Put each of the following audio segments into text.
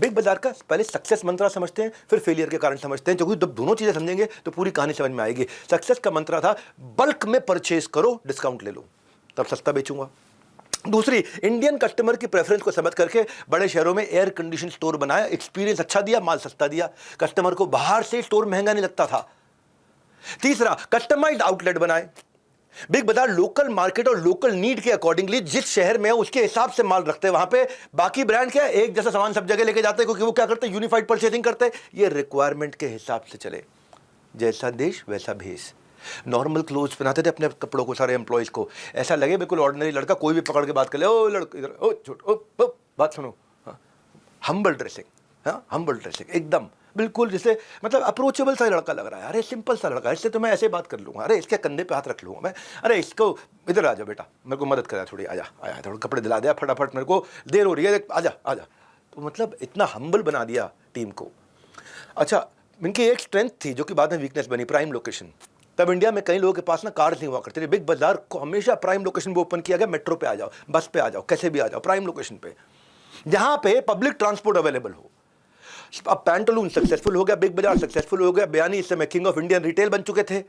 Big बाजार का पहले सक्सेस मंत्रा समझते हैं, फिर फेलियर के कारण समझते हैं, क्योंकि जब दोनों चीजें समझेंगे तो पूरी कहानी समझ में आएगी। सक्सेस का मंत्रा था बल्क में परचेज करो, डिस्काउंट ले लो, तब सस्ता बेचूंगा। दूसरी, इंडियन कस्टमर की प्रेफरेंस को समझ करके बड़े शहरों में एयर कंडीशन स्टोर बनाया, एक्सपीरियंस अच्छा दिया, माल सस्ता दिया, कस्टमर को बाहर से स्टोर महंगा नहीं लगता था। तीसरा, कस्टमाइज्ड आउटलेट बनाए। बिग बाजार लोकल मार्केट और लोकल नीड के अकॉर्डिंगली जिस शहर में है उसके हिसाब से माल रखते हैं वहां पे। बाकी ब्रांड क्या है, एक जैसा सामान सब जगह लेके जाते हैं, क्योंकि वो क्या करते हैं, यूनिफाइड परचेसिंग करते हैं। ये रिक्वायरमेंट के हिसाब से चले, जैसा देश वैसा भेष। नॉर्मल क्लोथ्स पहनाते थे अपने कपड़ों को सारे एम्प्लॉयज को, ऐसा लगे बिल्कुल ऑर्डिनरी लड़का, कोई भी पकड़ के बात कर ले, ओ लड़का इधर, ओ छोट, ओ बात सुनो। हम्बल ड्रेसिंग, हाँ हम्बल ड्रेसिंग, एकदम बिल्कुल जैसे मतलब अप्रोचेबल सा लड़का लग रहा है। अरे सिंपल सा लड़का है, इससे तो मैं ऐसे बात कर लूँगा, अरे इसके कंधे पे हाथ रख लूँगा मैं, अरे इसको इधर आ जा बेटा, मेरे को मदद करा थोड़ी, आजा आया, थोड़ा कपड़े दिला दिया फटाफट, मेरे को देर हो रही है, आजा आजा। तो मतलब इतना हम्बल बना दिया टीम को। अच्छा, इनकी एक स्ट्रेंथ थी जो कि बाद में वीकनेस बनी, प्राइम लोकेशन। तब इंडिया में कई लोगों के पास ना कार्स नहीं हुआ करते थे। बिग बाजार को हमेशा प्राइम लोकेशन पे ओपन किया गया, मेट्रो पे आ जाओ, बस पे आ जाओ, कैसे भी आ जाओ, प्राइम लोकेशन पे, जहां पे पब्लिक ट्रांसपोर्ट अवेलेबल हो। अब पैंटालून सक्सेसफुल हो गया, बिग बाजार सक्सेसफुल हो गया, बयानी इस समय किंग ऑफ इंडियन रिटेल बन चुके थे,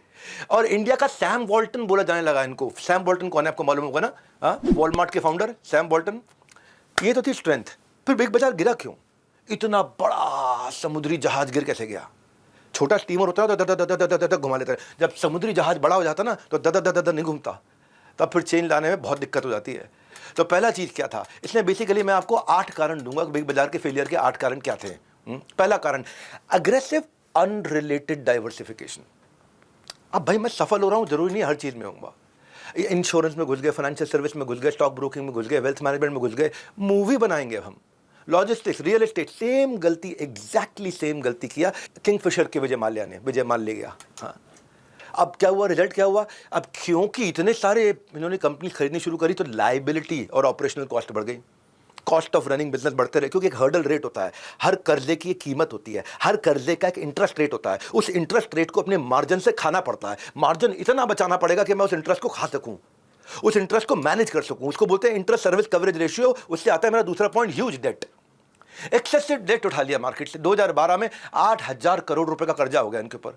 और इंडिया का सैम वॉल्टन बोला जाने लगा इनको। सैम वॉल्टन कौन है आपको मालूम होगा ना, वॉलमार्ट के फाउंडर सैम वॉल्टन। ये तो थी स्ट्रेंथ। फिर बिग बाजार गिरा क्यों? इतना बड़ा समुद्री जहाज गिर कैसे गया? छोटा स्टीमर होता है तो दद घुमा लेता है, जब समुद्री जहाज बड़ा हो जाता ना तो दद नहीं घूमता, तब फिर चेन लाने में बहुत दिक्कत हो जाती है। तो पहला चीज क्या था, इसमें बेसिकली मैं आपको 8 कारण दूंगा, बिग बाजार के फेलियर के 8 कारण क्या थे। पहला कारण, अग्रेसिव अनरिलेटेड डाइवर्सिफिकेशन। अब भाई मैं सफल हो रहा हूं, जरूरी नहीं हर चीज में होऊंगा। इंश्योरेंस में घुस गए, फाइनेंशियल सर्विस में घुस गए, स्टॉक ब्रोकिंग में घुस गए, वेल्थ मैनेजमेंट में घुस गए, मूवी बनाएंगे हम, लॉजिस्टिक्स, रियल एस्टेट, सेम गलती, एग्जैक्टली सेम गलती किया किंगफिशर के विजय माल्या ने, विजय माल ले गया। हाँ, अब क्या हुआ, रिजल्ट क्या हुआ? अब क्योंकि इतने सारे इन्होंने कंपनी खरीदनी शुरू करी तो लायबिलिटी और ऑपरेशनल कॉस्ट बढ़ गई, कॉस्ट ऑफ रनिंग बिजनेस बढ़ते रहे, क्योंकि एक हर्डल रेट होता है, हर कर्जे की एक कीमत होती है, हर कर्जे का एक इंटरेस्ट रेट होता है, उस इंटरेस्ट रेट को अपने मार्जिन से खाना पड़ता है, मार्जिन इतना बचाना पड़ेगा कि मैं उस इंटरेस्ट को खा सकूं, उस इंटरेस्ट को मैनेज कर सकूं, उसको बोलते हैं इंटरेस्ट सर्विस कवरेज रेशियो। उससे आता है मेरा दूसरा point, huge debt. Excessive debt उठा लिया मार्केट से। 2012 में 8,000 करोड़ रुपए का कर्जा हो गया इनके ऊपर।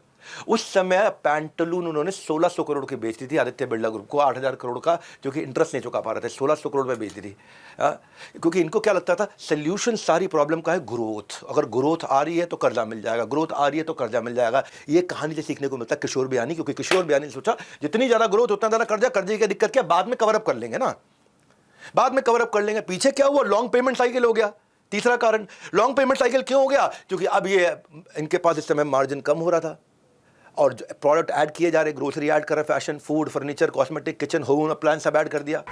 उस समय पैंटालून उन्होंने 1600 करोड़ की बेच दी थी आदित्य बिरला ग्रुप को, 8,000 करोड़ का, जो कि इंटरेस्ट नहीं चुका पा रहे थे, 1600 करोड़ में बेच दी थी। क्योंकि इनको क्या लगता था, सोल्यूशन सारी प्रॉब्लम का है ग्रोथ, अगर ग्रोथ आ रही है तो कर्जा मिल जाएगा, ग्रोथ आ रही है तो कर्जा मिल जाएगा। ये कहानी से सीखने को मिलता है किशोर बयानी, क्योंकि किशोर बयानी ने सोचा जितनी ज्यादा ग्रोथ उतना ज्यादा कर्जा, कर्जे की दिक्कत क्या, बाद में कवरअप कर लेंगे ना, बाद में कवरअप कर लेंगे। पीछे क्या हुआ, लॉन्ग पेमेंट साइकिल हो गया। तीसरा कारण, लॉन्ग पेमेंट साइकिल क्यों हो गया? क्योंकि अब ये इनके पास इस समय मार्जिन कम हो रहा था, और प्रोडक्ट ऐड किए जा रहे, ग्रोसरी ऐड कर रहे, fashion, food, furniture, cosmetic, kitchen, home appliance सब ऐड कर दिया।